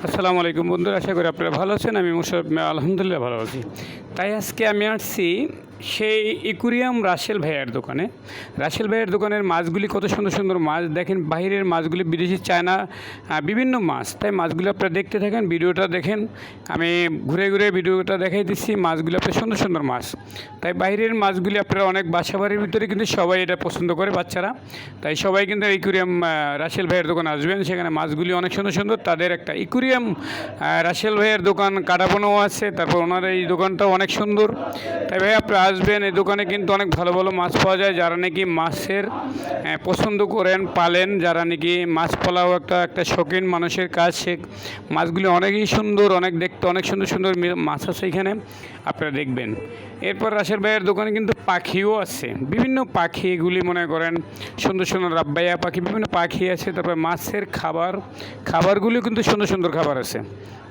আসসালামু আলাইকুম বন্ধুরা, আশা করি আপনারা ভালো আছেন। আমি মুশারফ আলহামদুলিল্লাহ ভালো আছি। তাই আজকে আমি আসছি সেই একুরিয়াম রাসেল ভাইয়ের দোকানে। রাসেল ভাইয়ের দোকানের মাছগুলি কত সুন্দর সুন্দর মাছ, দেখেন বাইরের মাছগুলি, বিদেশি চায়না বিভিন্ন মাছ। তাই মাছগুলো আপনারা দেখতে থাকেন, ভিডিওটা দেখেন। আমি ঘুরে ঘুরে ভিডিওটা দেখাই দিচ্ছি মাছগুলো, আপনার সুন্দর সুন্দর মাছ। তাই বাইরের মাছগুলি আপনারা অনেক বাসা বাড়ির ভিতরে কিন্তু সবাই এটা পছন্দ করে, বাচ্চারা। তাই সবাই কিন্তু একুরিয়াম রাসেল ভাইয়ের দোকানে আসবেন, সেখানে মাছগুলি অনেক সুন্দর সুন্দর। তাদের একটা একুরিয়াম রাসেল ভাইয়ের দোকান কাটাপোনাও আছে, তারপর ওনার এই দোকানটাও অনেক সুন্দর। তাই ভাই আপনারা আসবেন, এই দোকানে কিন্তু অনেক ভালো ভালো মাছ পাওয়া যায়। যারা নাকি মাছের পছন্দ করেন, পালেন, যারা নাকি মাছ পালাও একটা শৌখিন মানুষের কাজ, সে মাছগুলি অনেকই সুন্দর, অনেক দেখতে অনেক সুন্দর সুন্দর মাছ আছে এখানে, আপনারা দেখবেন। এরপর রাসেল ভাইয়ের দোকানে কিন্তু পাখিও আছে, বিভিন্ন পাখি, এগুলি মনে করেন সুন্দর সুন্দর রাব্বাইয়া পাখি, বিভিন্ন পাখি আছে। তারপরে মাছের খাবারগুলি কিন্তু সুন্দর সুন্দর খাবার আছে,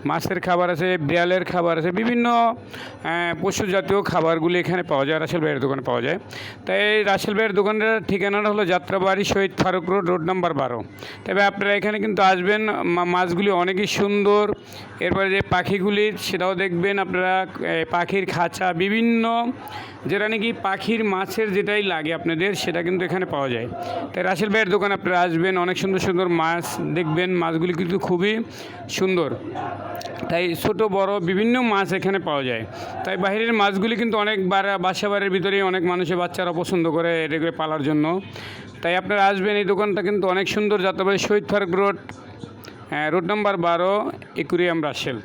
মাছের খাবার আছে, বিড়ালের খাবার আছে, বিভিন্ন পশু জাতীয় খাবারগুলি এখানে পাওয়া যায়, রাসেল ভাইয়ের দোকানে পাওয়া যায়। তাই রাসেল ভাইয়ের দোকানের ঠিকানাটা হলো যাত্রাবাড়ি শহীদ ফারুক রোড নাম্বার 12। তবে আপনারা এখানে কিন্তু আসবেন, মাছগুলি অনেকই সুন্দর। এরপরে যে পাখিগুলি সেটাও দেখবেন আপনারা, পাখির খাঁচা, বিভিন্ন যেটা নাকি পাখির মাছের যেটাই লাগে আপনাদের, সেটা কিন্তু এখানে পাওয়া যায়। তাই রাসেল ভাইয়ের দোকানে আপনারা আসবেন, অনেক সুন্দর সুন্দর মাছ দেখবেন, মাছগুলি কিন্তু খুবই সুন্দর। তাই ছোট বড় বিভিন্ন মাছ এখানে পাওয়া যায়। তাই বাইরের মাছগুলি কিন্তু অনেক বাসা বাড়ির ভিতরেই অনেক মানুষের বাচ্চারা পছন্দ করে এটাকে পালার জন্য। তাই আপনারা আসবেন, এই দোকানটা কিন্তু অনেক সুন্দর, Jatrabari Shahid Faruk road number 12, aquarium Rasel.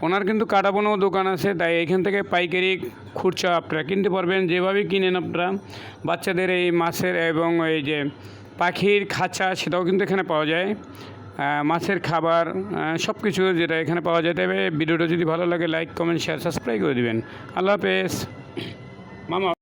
ওনার কিন্তু কাটাপোনাও দোকান আছে। তাই এখান থেকে পাইকারি খুচরা আপনারা কিনতে পারবেন, যেভাবে কিনেন আপনারা। বাচ্চাদের এই মাছের এবং এই যে পাখির খাঁচা, সেটাও কিন্তু এখানে পাওয়া যায়। মাছের খাবার, সব কিছু যেটা এখানে পাওয়া যায়। তবে ভিডিওটা যদি ভালো লাগে লাইক, কমেন্ট, শেয়ার, সাবস্ক্রাইব করে দিবেন। আল্লাহ হাফেজ মামা।